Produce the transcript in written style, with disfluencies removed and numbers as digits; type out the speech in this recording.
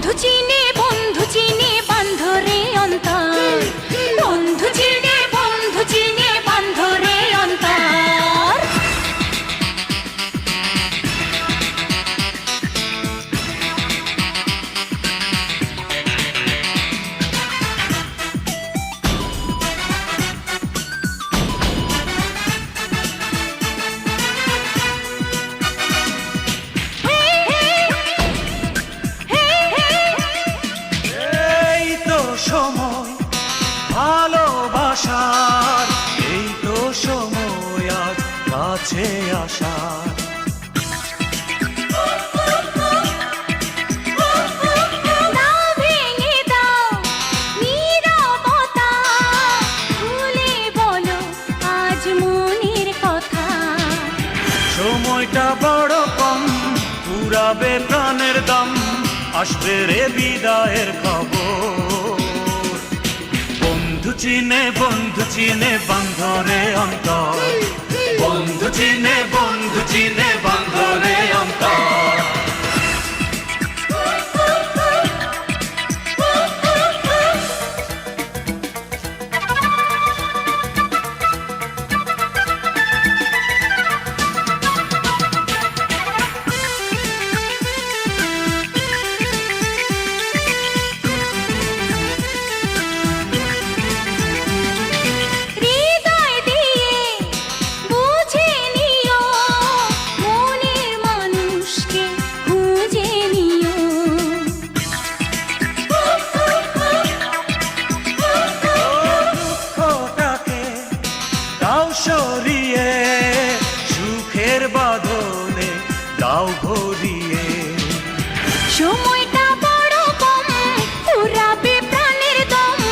বন্ধু চিনে বান্ধরে অন্তর, বন্ধু চিনে বান্ধরে অন্তর। সময় ভালোবাসার, এই তো সময় আজ কাছে আসার। সময়টা বড় কম, পুরাবে প্রাণের দাম, আসবে রে বিদায়ের খবর। বন্ধু চিনে বান্ধরে অন্তর, বন্ধু চিনে বান্ধরে অন্তর।